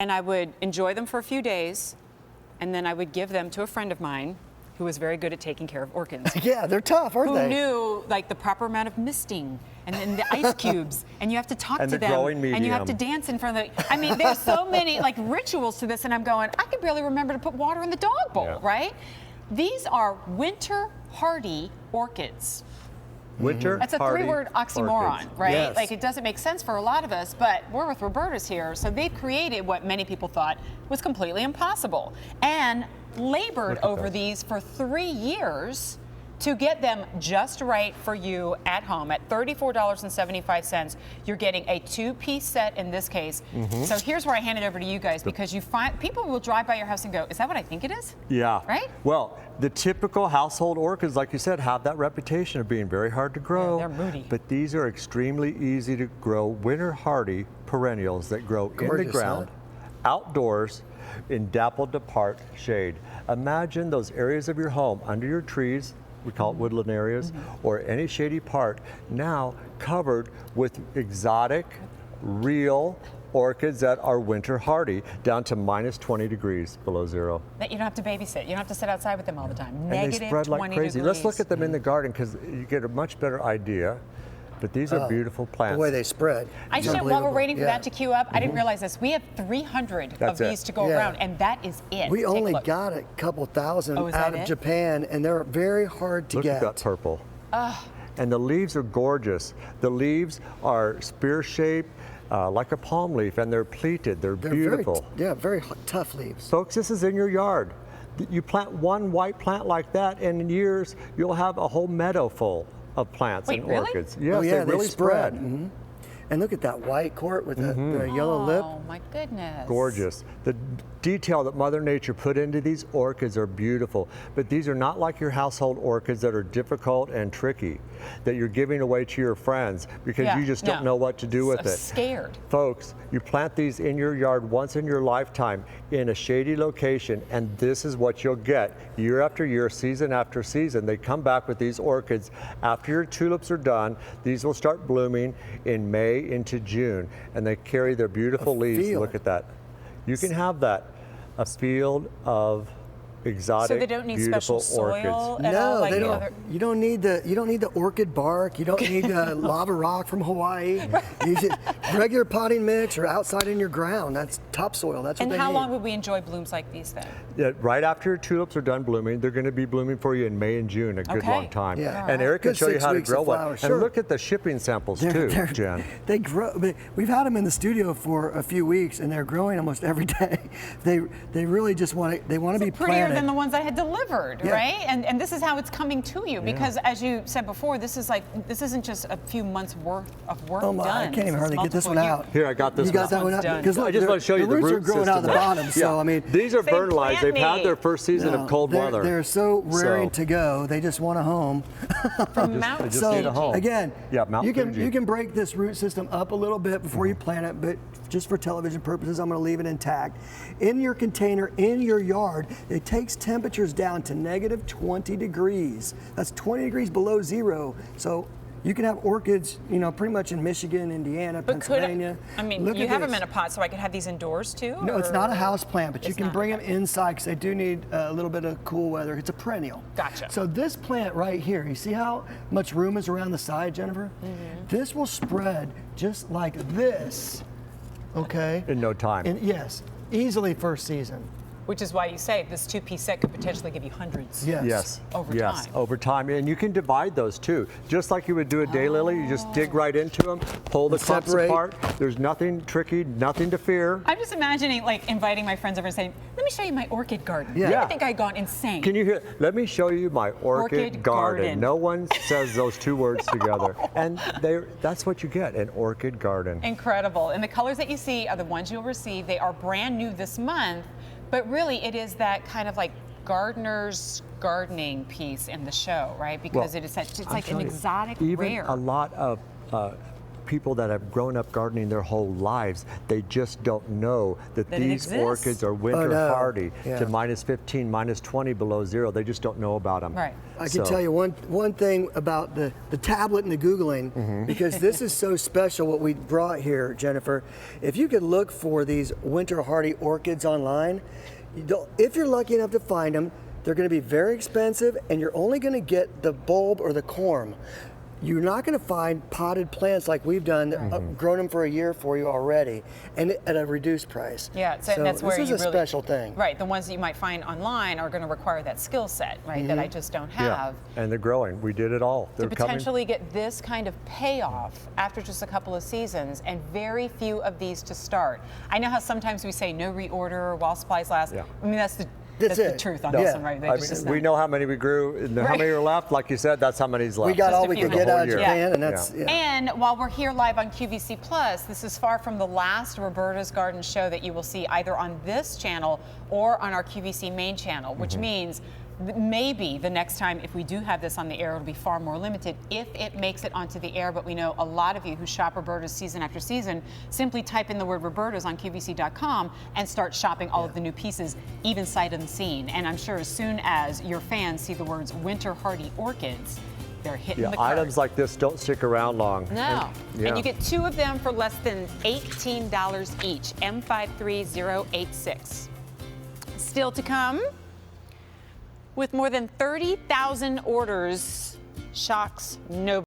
And I would enjoy them for a few days, and then I would give them to a friend of mine who was very good at taking care of orchids. Yeah, they're tough, aren't they? Who knew like the proper amount of misting and then the ice cubes, and you have to talk and to the them, growing medium. and you have to dance in front of the. I mean, there's so many like rituals to this, and I'm going, I could barely remember to put water in the dog bowl, right? These are winter hardy orchids. Winter That's a hardy three-word oxymoron, orchids. right? Yes. Like it doesn't make sense for a lot of us, but we're with Roberta's here, so they've created what many people thought was completely impossible, and labored over these for 3 years to get them just right for you at home. At $34.75, you're getting a 2-piece set in this case. So here's where I hand it over to you guys, because you find people will drive by your house and go, is that what I think it is? Yeah. Right? Well, the typical household orchids, like you said, have that reputation of being very hard to grow. Yeah, they're moody. But these are extremely easy to grow, winter hardy perennials that grow in the ground, outdoors, in dappled apart shade. Imagine those areas of your home under your trees, we call it woodland areas, or any shady part, now covered with exotic, real orchids that are winter hardy, down to -20 degrees below zero. That you don't have to babysit. You don't have to sit outside with them all the time. And they spread like crazy. Let's look at them in the garden, because you get a much better idea. But these are beautiful plants. The way they spread. I should, while we're waiting for that to queue up, I didn't realize this. We have 300 of these to go around, and that is it. We only got a couple thousand out of Japan, and they're very hard to get. Look at that purple. And the leaves are gorgeous. The leaves are spear-shaped, like a palm leaf, and they're pleated. They're beautiful. Very tough leaves. Folks, this is in your yard. You plant one white plant like that, and in years, you'll have a whole meadow full of plants and orchids. Yes, they really spread. And look at that white court with the yellow lip. Oh my goodness. Gorgeous. The detail that Mother Nature put into these orchids are beautiful, but these are not like your household orchids that are difficult and tricky, that you're giving away to your friends because you just don't know what to do with it. Scared. Folks, you plant these in your yard once in your lifetime in a shady location, and this is what you'll get year after year, season after season. They come back with these orchids after your tulips are done. These will start blooming in May into June, and they carry their beautiful leaves. Look at that. You can have that, a field of exotic, so they don't need beautiful special soil orchids. at all, like they don't. You don't need the orchid bark. You don't need the lava rock from Hawaii. You just regular potting mix or outside in your ground. That's topsoil. That's what they need. And how long would we enjoy blooms like these then? Yeah, right after your tulips are done blooming, they're going to be blooming for you in May and June, a good long time. And Eric can show you how to grow one. And look at the shipping samples too, Jen. They grow. We've had them in the studio for a few weeks, and they're growing almost every day. They really just want to. They want to be prettier than the ones I had delivered, right? And this is how it's coming to you, because as you said before, this isn't just a few months worth of work done. I can't even hardly get this one out. Here, I got this one. You got that one out? Because I just want to show you the roots root are growing system out of the bottom. So I mean, these are fertilized. They've had their first season of cold weather. They're so raring to go. They just want a home. From Mount Fuji. Just need a home. Again, Mount you Fuji. can break this root system up a little bit before you plant it, but just for television purposes, I'm going to leave it intact. In your container, in your yard, it takes temperatures down to -20 degrees. That's 20 degrees below zero. So you can have orchids, pretty much in Michigan, Indiana, Pennsylvania. You have them in a pot, so I could have these indoors too? No, it's not a house plant, but you can bring them inside because they do need a little bit of cool weather. It's a perennial. Gotcha. So this plant right here, you see how much room is around the side, Jennifer? This will spread just like this, okay? In no time. Yes, easily first season. Which is why you say this 2-piece set could potentially give you hundreds. Over time. Over time. And you can divide those too. Just like you would do a daylily, you just dig right into them, pull the clumps apart. There's nothing tricky, nothing to fear. I'm just imagining like inviting my friends over and saying, let me show you my orchid garden. I think I'd gone insane. Can you hear? Let me show you my orchid garden. No one says those two words together. And that's what you get, an orchid garden. Incredible. And the colors that you see are the ones you'll receive. They are brand new this month. But really, it is that kind of like gardener's gardening piece in the show, right? Because it's like an exotic, even rare. a lot of people that have grown up gardening their whole lives, they just don't know that That it these exists. orchids are winter no. hardy Yeah. to minus 15, minus 20 below zero. They just don't know about them. Right. I can tell you one thing about the tablet and the Googling, because this is so special what we brought here, Jennifer. If you could look for these winter hardy orchids online, if you're lucky enough to find them, they're going to be very expensive, and you're only going to get the bulb or the corm. You're not going to find potted plants like we've done, grown them for a year for you already, and at a reduced price. Yeah, so that's where this is you a really, special thing. Right, the ones that you might find online are going to require that skill set, right, that I just don't Yeah, have. and they're growing. We did it all. To They're coming. potentially get this kind of payoff after just a couple of seasons, and very few of these to start. I know how sometimes we say no reorder while supplies last. Yeah. I mean, that's the it. truth on No. this one, right? They I just mean, we know how many we grew and how Right. many are left. Like you said, that's how many's left. We got Just all a we few could get hundred. out of The whole Japan, year. and that's Yeah. And while we're here live on QVC Plus, this is far from the last Roberta's Garden show that you will see either on this channel or on our QVC main channel, which means maybe the next time, if we do have this on the air, it'll be far more limited if it makes it onto the air. But we know a lot of you who shop Roberta's season after season simply type in the word Roberta's on QVC.com and start shopping all of the new pieces, even sight unseen. And I'm sure as soon as your fans see the words winter hardy orchids, they're hitting Yeah, the cart. items like this don't stick around long. No. And, And you get two of them for less than $18 each. M53086. Still to come, with more than 30,000 orders, shocks nobody.